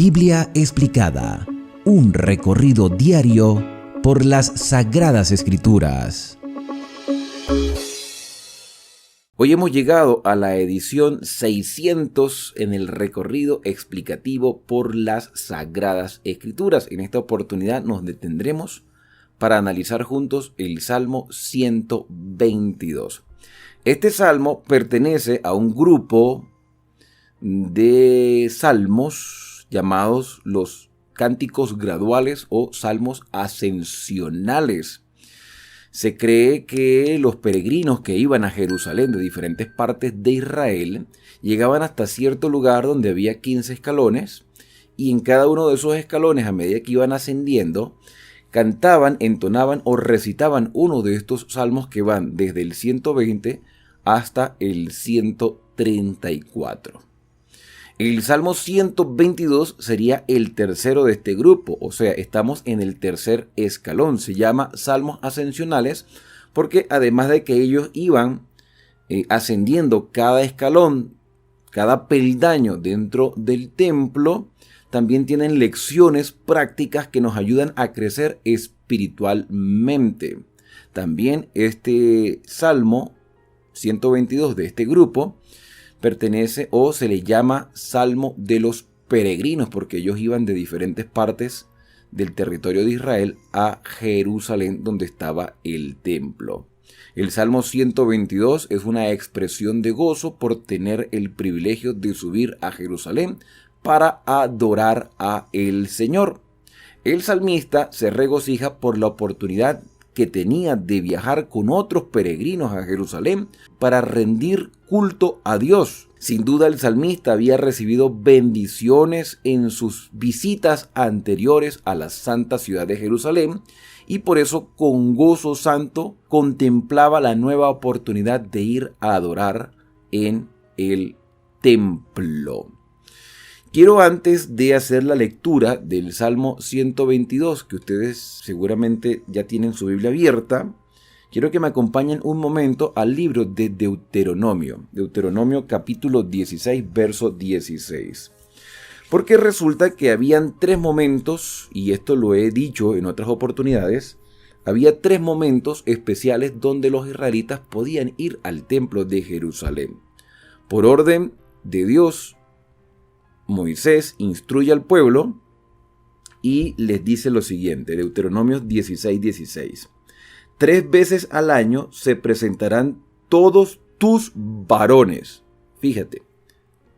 Biblia explicada, un recorrido diario por las Sagradas Escrituras. Hoy hemos llegado a la edición 600 en el recorrido explicativo por las Sagradas Escrituras. En esta oportunidad nos detendremos para analizar juntos el Salmo 122. Este salmo pertenece a un grupo de salmos llamados los cánticos graduales o salmos ascensionales. Se cree que los peregrinos que iban a Jerusalén de diferentes partes de Israel llegaban hasta cierto lugar donde había 15 escalones, y en cada uno de esos escalones, a medida que iban ascendiendo, cantaban, entonaban o recitaban uno de estos salmos que van desde el 120 hasta el 134. El Salmo 122 sería el tercero de este grupo, o sea, estamos en el tercer escalón. Se llama Salmos Ascensionales porque además de que ellos iban ascendiendo cada escalón, cada peldaño dentro del templo, también tienen lecciones prácticas que nos ayudan a crecer espiritualmente. También este Salmo 122 de este grupo pertenece o se le llama Salmo de los Peregrinos, porque ellos iban de diferentes partes del territorio de Israel a Jerusalén, donde estaba el templo. El Salmo 122 es una expresión de gozo por tener el privilegio de subir a Jerusalén para adorar a el Señor. El salmista se regocija por la oportunidad que tenía de viajar con otros peregrinos a Jerusalén para rendir culto a Dios. Sin duda el salmista había recibido bendiciones en sus visitas anteriores a la santa ciudad de Jerusalén y por eso con gozo santo contemplaba la nueva oportunidad de ir a adorar en el templo. Quiero, antes de hacer la lectura del Salmo 122, que ustedes seguramente ya tienen su Biblia abierta, quiero que me acompañen un momento al libro de Deuteronomio. Deuteronomio capítulo 16, verso 16. Porque resulta que habían tres momentos, y esto lo he dicho en otras oportunidades, había tres momentos especiales donde los israelitas podían ir al templo de Jerusalén. Por orden de Dios, Moisés instruye al pueblo y les dice lo siguiente, Deuteronomio 16:16. 3 veces al año se presentarán todos tus varones. Fíjate,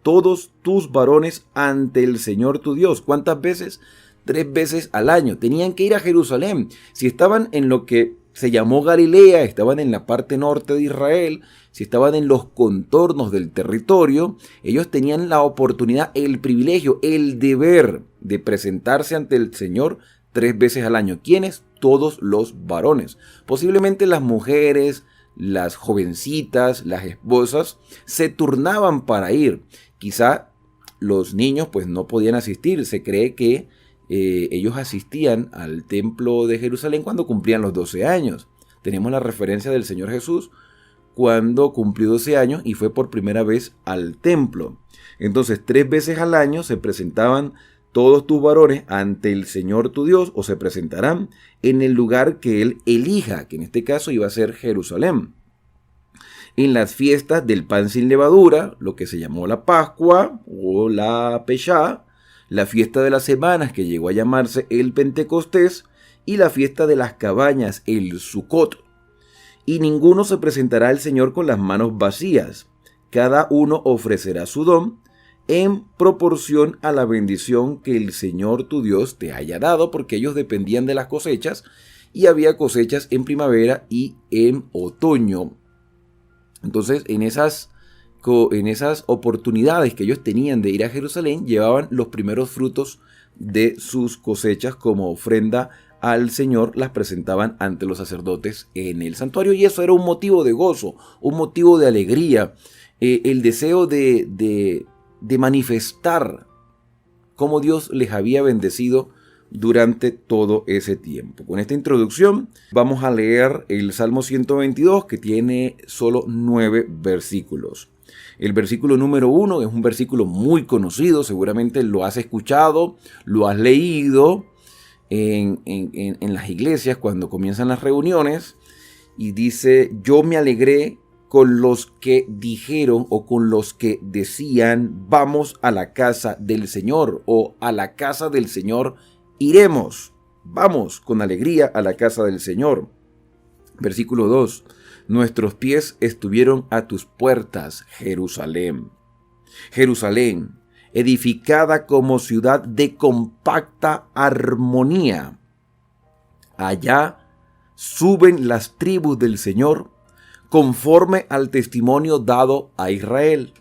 todos tus varones ante el Señor tu Dios. ¿Cuántas veces? 3 veces al año. Tenían que ir a Jerusalén. Si estaban en lo que se llamó Galilea, estaban en la parte norte de Israel, si estaban en los contornos del territorio, ellos tenían la oportunidad, el privilegio, el deber de presentarse ante el Señor 3 veces al año. ¿Quiénes? Todos los varones. Posiblemente las mujeres, las jovencitas, las esposas se turnaban para ir. Quizá los niños pues no podían asistir. Se cree que ellos asistían al templo de Jerusalén cuando cumplían los 12 años. Tenemos la referencia del Señor Jesús cuando cumplió 12 años y fue por primera vez al templo. Entonces 3 veces al año se presentaban todos tus varones ante el Señor tu Dios, o se presentarán en el lugar que Él elija, que en este caso iba a ser Jerusalén. En las fiestas del pan sin levadura, lo que se llamó la Pascua o la Peshá, la fiesta de las semanas, que llegó a llamarse el Pentecostés, y la fiesta de las cabañas, el Sucot. Y ninguno se presentará al Señor con las manos vacías. Cada uno ofrecerá su don en proporción a la bendición que el Señor tu Dios te haya dado, porque ellos dependían de las cosechas, y había cosechas en primavera y en otoño. Entonces, en esas oportunidades que ellos tenían de ir a Jerusalén, llevaban los primeros frutos de sus cosechas como ofrenda al Señor, las presentaban ante los sacerdotes en el santuario, y eso era un motivo de gozo, un motivo de alegría, el deseo de manifestar cómo Dios les había bendecido durante todo ese tiempo. Con esta introducción vamos a leer el Salmo 122, que tiene solo 9 versículos. El versículo número 1 es un versículo muy conocido, seguramente lo has escuchado, lo has leído en las iglesias cuando comienzan las reuniones, y dice: yo me alegré con los que dijeron o con los que decían, vamos a la casa del Señor, o a la casa del Señor iremos. Vamos con alegría a la casa del Señor. Versículo 2. Nuestros pies estuvieron a tus puertas, Jerusalén. Jerusalén, edificada como ciudad de compacta armonía. Allá suben las tribus del Señor conforme al testimonio dado a Israel,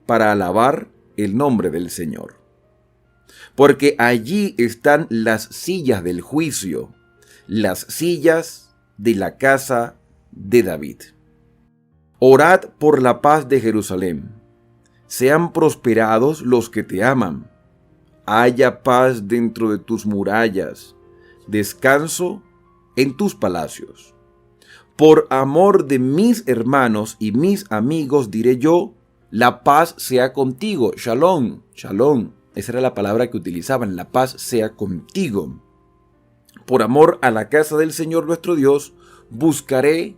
para alabar el nombre del Señor. Porque allí están las sillas del juicio, las sillas de la casa de David. Orad por la paz de Jerusalén. Sean prosperados los que te aman. Haya paz dentro de tus murallas. Descanso en tus palacios. Por amor de mis hermanos y mis amigos diré yo, la paz sea contigo. Shalom, shalom. Esa era la palabra que utilizaban, la paz sea contigo. Por amor a la casa del Señor nuestro Dios, buscaré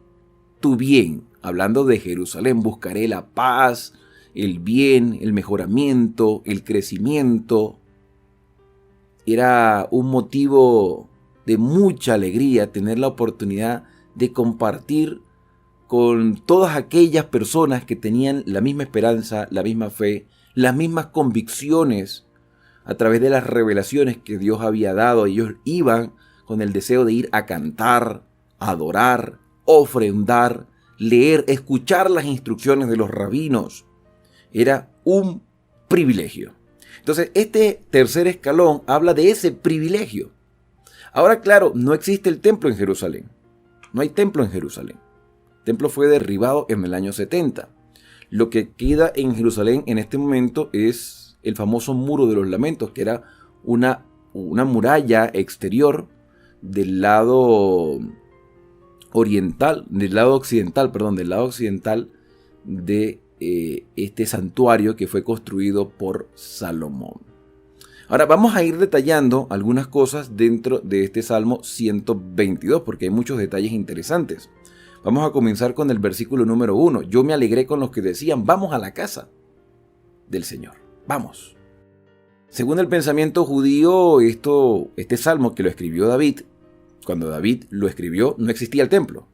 tu bien. Hablando de Jerusalén, buscaré la paz, el bien, el mejoramiento, el crecimiento. Era un motivo de mucha alegría tener la oportunidad de compartir con todas aquellas personas que tenían la misma esperanza, la misma fe, las mismas convicciones a través de las revelaciones que Dios había dado. Ellos iban con el deseo de ir a cantar, adorar, ofrendar, leer, escuchar las instrucciones de los rabinos. Era un privilegio. Entonces, este tercer escalón habla de ese privilegio. Ahora, claro, no existe el templo en Jerusalén. No hay templo en Jerusalén. El templo fue derribado en el año 70. Lo que queda en Jerusalén en este momento es el famoso Muro de los Lamentos, que era una muralla exterior del lado occidental de este santuario que fue construido por Salomón. Ahora vamos a ir detallando algunas cosas dentro de este Salmo 122, porque hay muchos detalles interesantes. Vamos a comenzar con el versículo número 1. Yo me alegré con los que decían, vamos a la casa del Señor. Vamos. Según el pensamiento judío, este salmo que lo escribió David, cuando David lo escribió, no existía el templo.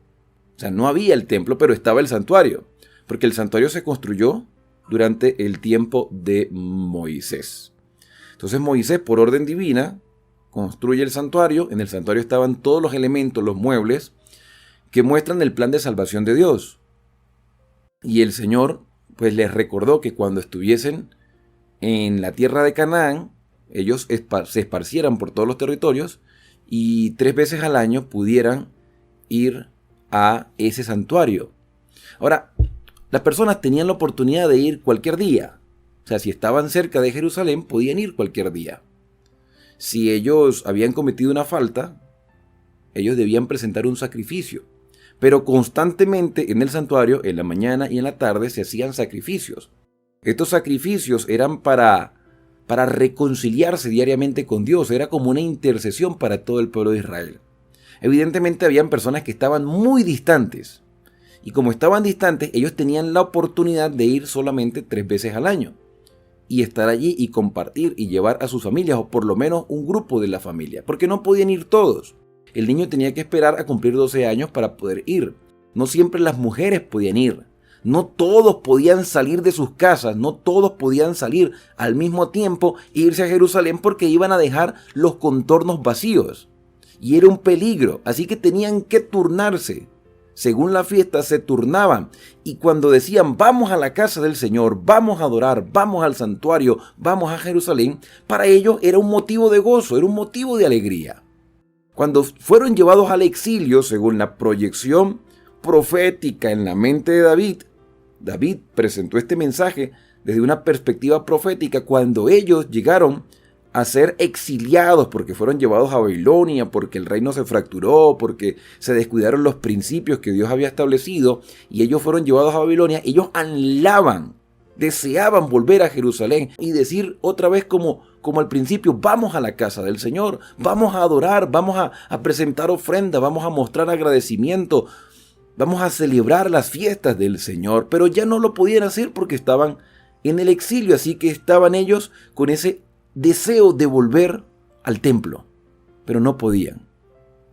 O sea, no había el templo, pero estaba el santuario. Porque el santuario se construyó durante el tiempo de Moisés. Entonces Moisés, por orden divina, construye el santuario. En el santuario estaban todos los elementos, los muebles, que muestran el plan de salvación de Dios. Y el Señor, pues, les recordó que cuando estuviesen en la tierra de Canaán, ellos se esparcieran por todos los territorios y 3 veces al año pudieran ir a ese santuario. Ahora, las personas tenían la oportunidad de ir cualquier día. O sea, si estaban cerca de Jerusalén, podían ir cualquier día. Si ellos habían cometido una falta, ellos debían presentar un sacrificio. Pero constantemente en el santuario, en la mañana y en la tarde, se hacían sacrificios. Estos sacrificios eran para reconciliarse diariamente con Dios. Era como una intercesión para todo el pueblo de Israel. Evidentemente habían personas que estaban muy distantes. Y como estaban distantes, ellos tenían la oportunidad de ir solamente 3 veces al año. Y estar allí y compartir y llevar a sus familias, o por lo menos un grupo de la familia. Porque no podían ir todos. El niño tenía que esperar a cumplir 12 años para poder ir. No siempre las mujeres podían ir. No todos podían salir de sus casas. No todos podían salir al mismo tiempo e irse a Jerusalén, porque iban a dejar los contornos vacíos. Y era un peligro. Así que tenían que turnarse. Según la fiesta se turnaban, y cuando decían vamos a la casa del Señor, vamos a adorar, vamos al santuario, vamos a Jerusalén, para ellos era un motivo de gozo, era un motivo de alegría. Cuando fueron llevados al exilio, según la proyección profética en la mente de David, David presentó este mensaje desde una perspectiva profética. Cuando ellos llegaron a ser exiliados porque fueron llevados a Babilonia, porque el reino se fracturó, porque se descuidaron los principios que Dios había establecido y ellos fueron llevados a Babilonia, ellos anhelaban, deseaban volver a Jerusalén y decir otra vez como al principio, vamos a la casa del Señor, vamos a adorar, vamos a presentar ofrenda, vamos a mostrar agradecimiento, vamos a celebrar las fiestas del Señor, pero ya no lo podían hacer porque estaban en el exilio, así que estaban ellos con ese deseo de volver al templo, pero no podían.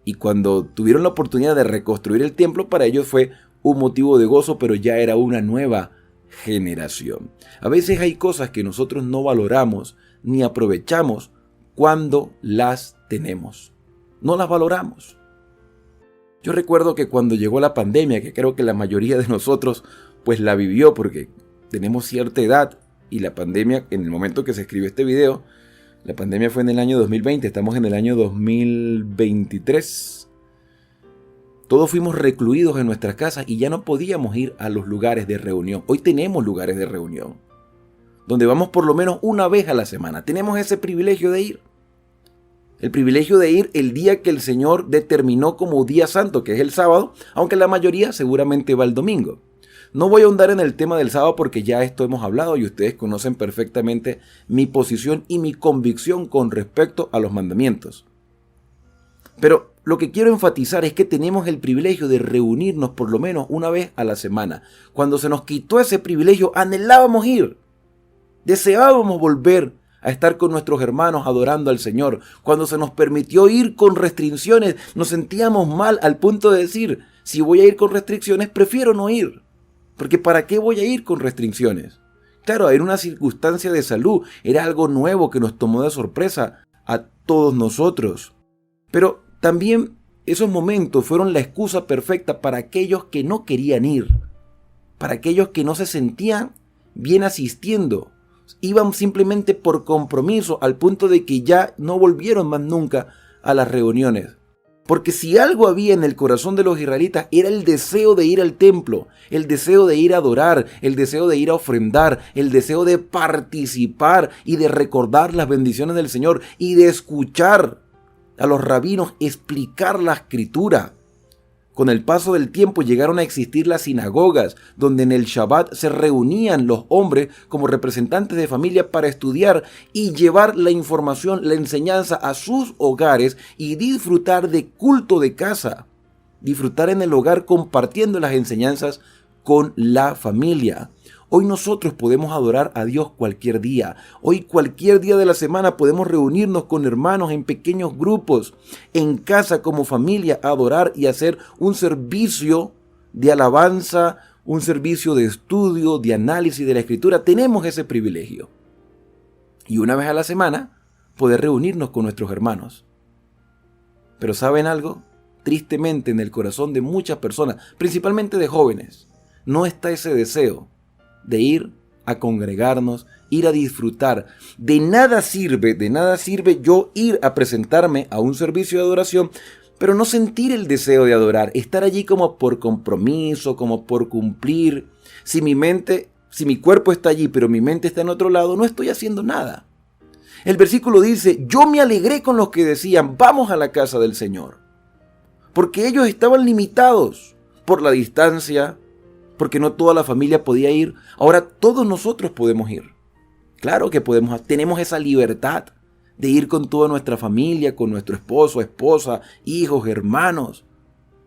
Y cuando tuvieron la oportunidad de reconstruir el templo, para ellos fue un motivo de gozo, pero ya era una nueva generación. A veces hay cosas que nosotros no valoramos ni aprovechamos cuando las tenemos. No las valoramos. Yo recuerdo que cuando llegó la pandemia, que creo que la mayoría de nosotros pues la vivió porque tenemos cierta edad, y la pandemia, en el momento que se escribió este video, la pandemia fue en el año 2020, estamos en el año 2023. Todos fuimos recluidos en nuestras casas y ya no podíamos ir a los lugares de reunión. Hoy tenemos lugares de reunión, donde vamos por lo menos una vez a la semana. Tenemos ese privilegio de ir. El privilegio de ir el día que el Señor determinó como día santo, que es el sábado, aunque la mayoría seguramente va el domingo. No voy a ahondar en el tema del sábado porque ya esto hemos hablado y ustedes conocen perfectamente mi posición y mi convicción con respecto a los mandamientos. Pero lo que quiero enfatizar es que tenemos el privilegio de reunirnos por lo menos una vez a la semana. Cuando se nos quitó ese privilegio, anhelábamos ir. Deseábamos volver a estar con nuestros hermanos adorando al Señor. Cuando se nos permitió ir con restricciones, nos sentíamos mal al punto de decir, si voy a ir con restricciones, prefiero no ir. Porque ¿para qué voy a ir con restricciones? Claro, era una circunstancia de salud, era algo nuevo que nos tomó de sorpresa a todos nosotros. Pero también esos momentos fueron la excusa perfecta para aquellos que no querían ir, para aquellos que no se sentían bien asistiendo. Iban simplemente por compromiso al punto de que ya no volvieron más nunca a las reuniones. Porque si algo había en el corazón de los israelitas era el deseo de ir al templo, el deseo de ir a adorar, el deseo de ir a ofrendar, el deseo de participar y de recordar las bendiciones del Señor y de escuchar a los rabinos explicar la escritura. Con el paso del tiempo llegaron a existir las sinagogas, donde en el Shabbat se reunían los hombres como representantes de familia para estudiar y llevar la información, la enseñanza a sus hogares y disfrutar de culto de casa. Disfrutar en el hogar compartiendo las enseñanzas con la familia. Hoy nosotros podemos adorar a Dios cualquier día. Hoy cualquier día de la semana podemos reunirnos con hermanos en pequeños grupos, en casa como familia, a adorar y hacer un servicio de alabanza, un servicio de estudio, de análisis de la Escritura. Tenemos ese privilegio. Y una vez a la semana poder reunirnos con nuestros hermanos. Pero ¿saben algo? Tristemente en el corazón de muchas personas, principalmente de jóvenes, no está ese deseo de ir a congregarnos, ir a disfrutar. De nada sirve yo ir a presentarme a un servicio de adoración, pero no sentir el deseo de adorar, estar allí como por compromiso, como por cumplir. Si mi cuerpo está allí, pero mi mente está en otro lado, no estoy haciendo nada. El versículo dice, yo me alegré con los que decían, vamos a la casa del Señor. Porque ellos estaban limitados por la distancia, porque no toda la familia podía ir. Ahora todos nosotros podemos ir. Claro que tenemos esa libertad de ir con toda nuestra familia, con nuestro esposo, esposa, hijos, hermanos,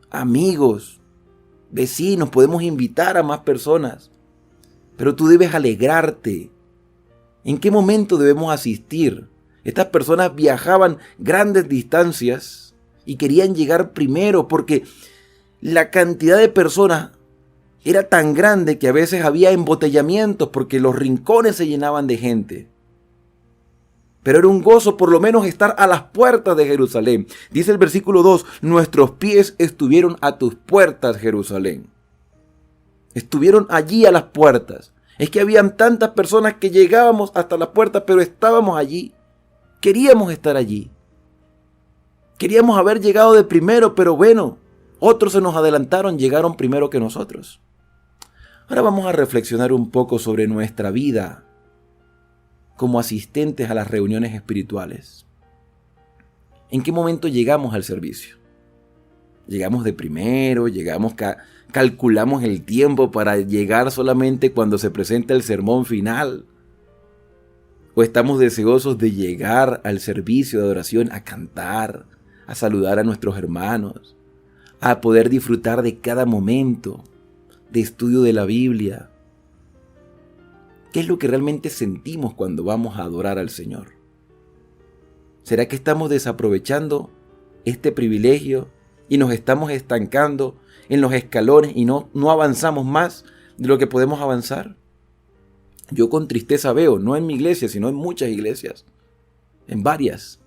amigos, vecinos. Podemos invitar a más personas. Pero tú debes alegrarte. ¿En qué momento debemos asistir? Estas personas viajaban grandes distancias y querían llegar primero porque la cantidad de personas era tan grande que a veces había embotellamientos porque los rincones se llenaban de gente. Pero era un gozo por lo menos estar a las puertas de Jerusalén. Dice el versículo 2, nuestros pies estuvieron a tus puertas, Jerusalén. Estuvieron allí a las puertas. Es que habían tantas personas que llegábamos hasta las puertas, pero estábamos allí. Queríamos estar allí. Queríamos haber llegado de primero, pero bueno, otros se nos adelantaron, llegaron primero que nosotros. Ahora vamos a reflexionar un poco sobre nuestra vida como asistentes a las reuniones espirituales? ¿En qué momento llegamos al servicio? Llegamos de primero, calculamos el tiempo para llegar solamente cuando se presenta el sermón final. ¿O estamos deseosos de llegar al servicio de adoración a cantar, a saludar a nuestros hermanos, a poder disfrutar de cada momento de estudio de la Biblia? ¿Qué es lo que realmente sentimos cuando vamos a adorar al Señor? ¿Será que estamos desaprovechando este privilegio y nos estamos estancando en los escalones y no avanzamos más de lo que podemos avanzar? Yo con tristeza veo, no en mi iglesia, sino en muchas iglesias, en varias,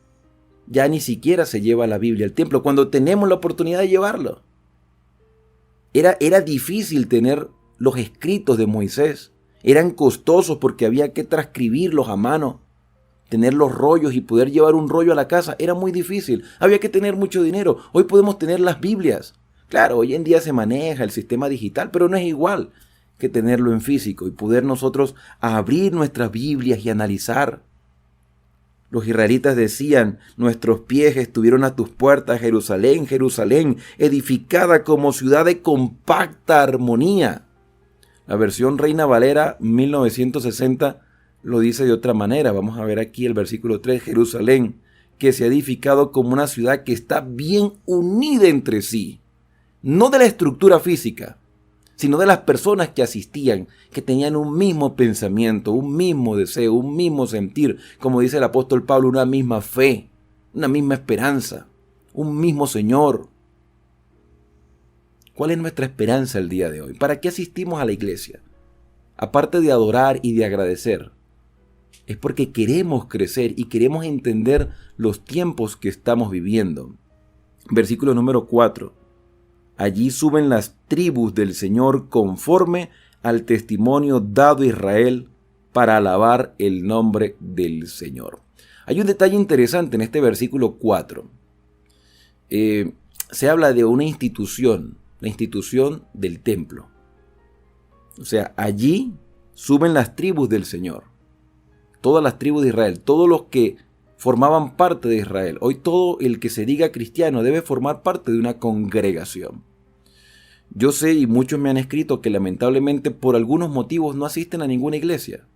ya ni siquiera se lleva la Biblia al templo cuando tenemos la oportunidad de llevarlo. Era difícil tener los escritos de Moisés. Eran costosos porque había que transcribirlos a mano. Tener los rollos y poder llevar un rollo a la casa era muy difícil. Había que tener mucho dinero. Hoy podemos tener las Biblias. Claro, hoy en día se maneja el sistema digital, pero no es igual que tenerlo en físico y poder nosotros abrir nuestras Biblias y analizar. Los israelitas decían: nuestros pies estuvieron a tus puertas, Jerusalén, Jerusalén, edificada como ciudad de compacta armonía. La versión Reina Valera 1960 lo dice de otra manera. Vamos a ver aquí el versículo 3. Jerusalén, que se ha edificado como una ciudad que está bien unida entre sí. No de la estructura física, sino de las personas que asistían, que tenían un mismo pensamiento, un mismo deseo, un mismo sentir. Como dice el apóstol Pablo, una misma fe, una misma esperanza, un mismo Señor. ¿Cuál es nuestra esperanza el día de hoy? ¿Para qué asistimos a la iglesia? Aparte de adorar y de agradecer, es porque queremos crecer y queremos entender los tiempos que estamos viviendo. Versículo número 4. Allí suben las tribus del Señor conforme al testimonio dado a Israel para alabar el nombre del Señor. Hay un detalle interesante en este versículo 4. Se habla de una institución, la institución del templo. O sea, allí suben las tribus del Señor. Todas las tribus de Israel, todos los que formaban parte de Israel. Hoy todo el que se diga cristiano debe formar parte de una congregación. Yo sé, y muchos me han escrito, que lamentablemente por algunos motivos no asisten a ninguna iglesia.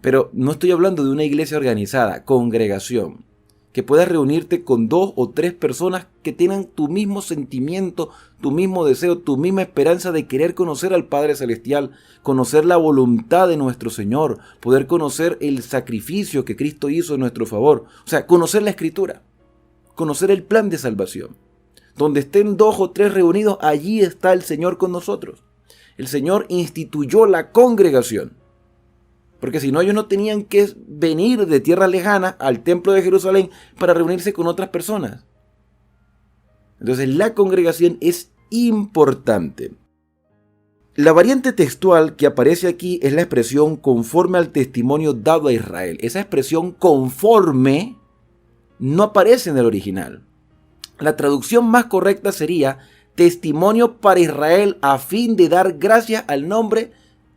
Pero no estoy hablando de una iglesia organizada, congregación, que puedas reunirte con 2 o 3 personas que tengan tu mismo sentimiento, tu mismo deseo, tu misma esperanza de querer conocer al Padre Celestial, conocer la voluntad de nuestro Señor, poder conocer el sacrificio que Cristo hizo en nuestro favor. O sea, conocer la Escritura, conocer el plan de salvación. Donde estén 2 o 3 reunidos, allí está el Señor con nosotros. El Señor instituyó la congregación. Porque si no, ellos no tenían que venir de tierra lejana al templo de Jerusalén para reunirse con otras personas. Entonces la congregación es importante. La variante textual que aparece aquí es la expresión conforme al testimonio dado a Israel. Esa expresión conforme no aparece en el original. La traducción más correcta sería testimonio para Israel a fin de dar gracias al nombre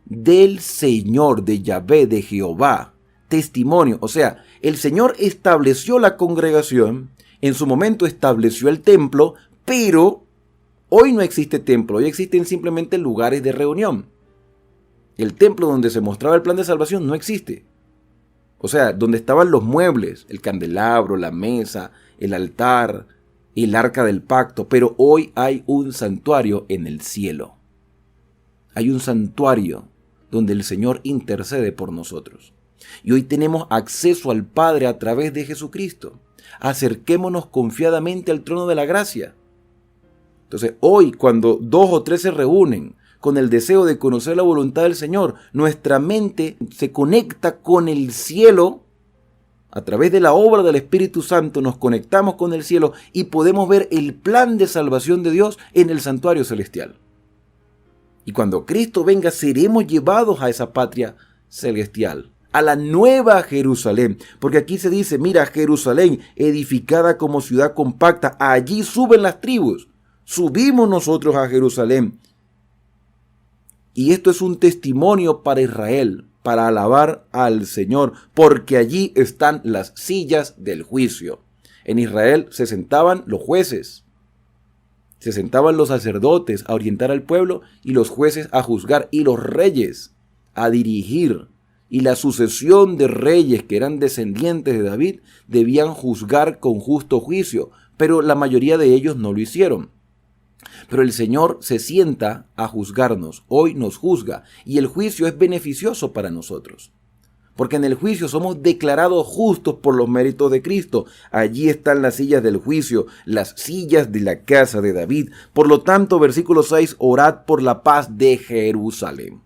del Señor, de Yahvé, de Jehová. Testimonio, o sea, el Señor estableció la congregación, en su momento estableció el templo, pero hoy no existe templo, hoy existen simplemente lugares de reunión. El templo donde se mostraba el plan de salvación no existe. O sea, donde estaban los muebles, el candelabro, la mesa, el altar, el arca del pacto, pero hoy hay un santuario en el cielo. Hay un santuario donde el Señor intercede por nosotros. Y hoy tenemos acceso al Padre a través de Jesucristo. Acerquémonos confiadamente al trono de la gracia. Entonces, hoy cuando 2 o 3 se reúnen con el deseo de conocer la voluntad del Señor, nuestra mente se conecta con el cielo. A través de la obra del Espíritu Santo nos conectamos con el cielo y podemos ver el plan de salvación de Dios en el santuario celestial. Y cuando Cristo venga, seremos llevados a esa patria celestial, a la nueva Jerusalén. Porque aquí se dice, mira, Jerusalén, edificada como ciudad compacta, allí suben las tribus. Subimos nosotros a Jerusalén. Y esto es un testimonio para Israel. para alabar al Señor, porque allí están las sillas del juicio. En Israel se sentaban los jueces, se sentaban los sacerdotes a orientar al pueblo y los jueces a juzgar y los reyes a dirigir. Y la sucesión de reyes que eran descendientes de David debían juzgar con justo juicio, pero la mayoría de ellos no lo hicieron. Pero el Señor se sienta a juzgarnos, hoy nos juzga, y el juicio es beneficioso para nosotros. Porque en el juicio somos declarados justos por los méritos de Cristo. Allí están las sillas del juicio, las sillas de la casa de David. Por lo tanto, versículo 6, orad por la paz de Jerusalén.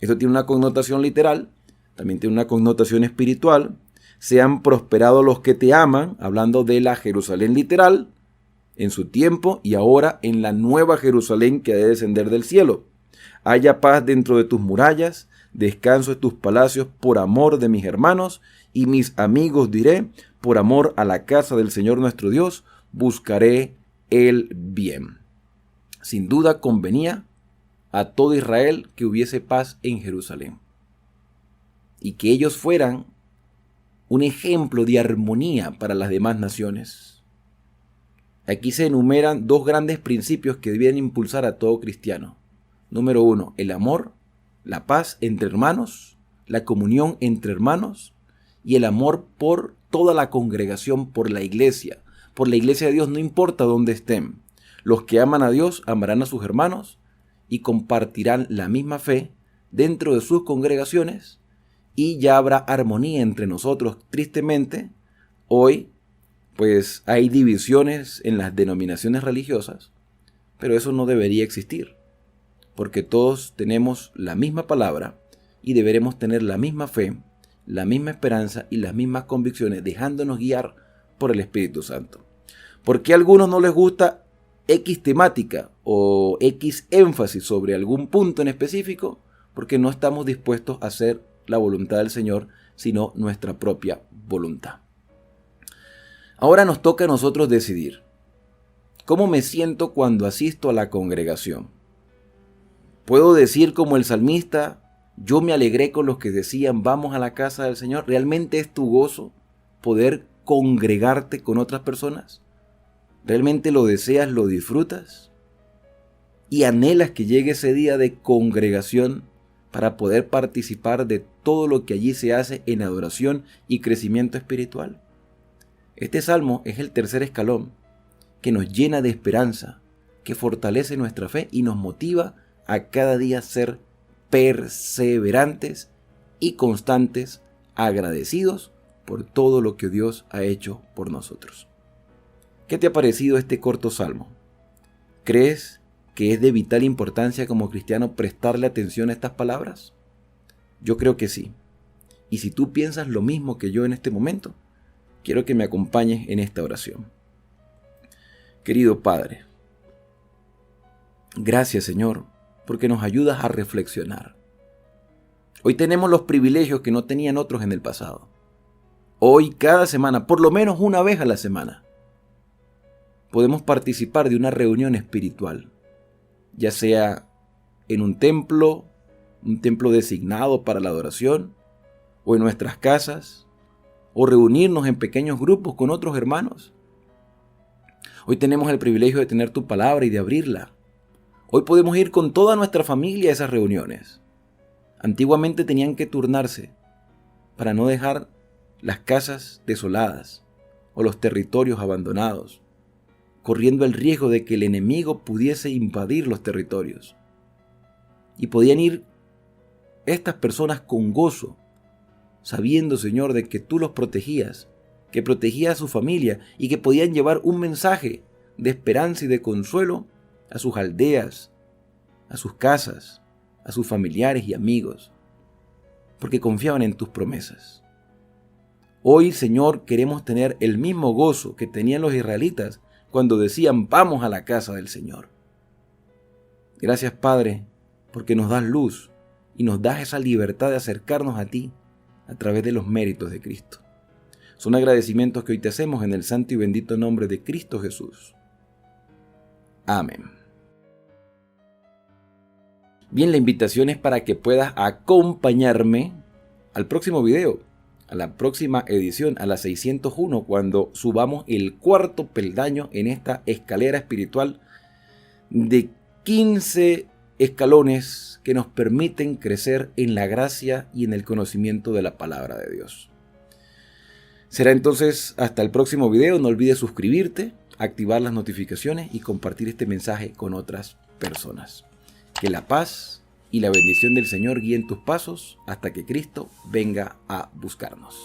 Esto tiene una connotación literal, también tiene una connotación espiritual. Sean prosperados los que te aman, hablando de la Jerusalén literal, en su tiempo y ahora en la nueva Jerusalén que ha de descender del cielo. Haya paz dentro de tus murallas, descanso en tus palacios por amor de mis hermanos y mis amigos diré, por amor a la casa del Señor nuestro Dios, buscaré el bien. Sin duda convenía a todo Israel que hubiese paz en Jerusalén y que ellos fueran un ejemplo de armonía para las demás naciones. Aquí se enumeran dos grandes principios que debían impulsar a todo cristiano. Número 1, el amor, la paz entre hermanos, la comunión entre hermanos y el amor por toda la congregación, por la iglesia de Dios, no importa dónde estén. Los que aman a Dios amarán a sus hermanos y compartirán la misma fe dentro de sus congregaciones y ya habrá armonía entre nosotros. Tristemente, hoy pues hay divisiones en las denominaciones religiosas, pero eso no debería existir, porque todos tenemos la misma palabra y deberemos tener la misma fe, la misma esperanza y las mismas convicciones, dejándonos guiar por el Espíritu Santo. ¿Por qué a algunos no les gusta X temática o X énfasis sobre algún punto en específico? Porque no estamos dispuestos a hacer la voluntad del Señor, sino nuestra propia voluntad. Ahora nos toca a nosotros decidir. ¿Cómo me siento cuando asisto a la congregación? ¿Puedo decir como el salmista, yo me alegré con los que decían, vamos a la casa del Señor? ¿Realmente es tu gozo poder congregarte con otras personas? ¿Realmente lo deseas, lo disfrutas? ¿Y anhelas que llegue ese día de congregación para poder participar de todo lo que allí se hace en adoración y crecimiento espiritual? Este salmo es el tercer escalón que nos llena de esperanza, que fortalece nuestra fe y nos motiva a cada día ser perseverantes y constantes, agradecidos por todo lo que Dios ha hecho por nosotros. ¿Qué te ha parecido este corto salmo? ¿Crees que es de vital importancia como cristiano prestarle atención a estas palabras? Yo creo que sí. Y si tú piensas lo mismo que yo en este momento, quiero que me acompañes en esta oración. Querido Padre, gracias Señor, porque nos ayudas a reflexionar. Hoy tenemos los privilegios que no tenían otros en el pasado. Hoy, cada semana, por lo menos una vez a la semana, podemos participar de una reunión espiritual, ya sea en un templo designado para la adoración, o en nuestras casas, o reunirnos en pequeños grupos con otros hermanos. Hoy tenemos el privilegio de tener tu palabra y de abrirla. Hoy podemos ir con toda nuestra familia a esas reuniones. Antiguamente tenían que turnarse para no dejar las casas desoladas o los territorios abandonados, corriendo el riesgo de que el enemigo pudiese invadir los territorios. Y podían ir estas personas con gozo, sabiendo, Señor, de que tú los protegías, que protegías a su familia y que podían llevar un mensaje de esperanza y de consuelo a sus aldeas, a sus casas, a sus familiares y amigos, porque confiaban en tus promesas. Hoy, Señor, queremos tener el mismo gozo que tenían los israelitas cuando decían, vamos a la casa del Señor. Gracias, Padre, porque nos das luz y nos das esa libertad de acercarnos a ti a través de los méritos de Cristo. Son agradecimientos que hoy te hacemos en el santo y bendito nombre de Cristo Jesús. Amén. Bien, la invitación es para que puedas acompañarme al próximo video, a la próxima edición, a la 601, cuando subamos el cuarto peldaño en esta escalera espiritual de 15 escalones que nos permiten crecer en la gracia y en el conocimiento de la palabra de Dios. Será entonces hasta el próximo video. No olvides suscribirte, activar las notificaciones y compartir este mensaje con otras personas. Que la paz y la bendición del Señor guíen tus pasos hasta que Cristo venga a buscarnos.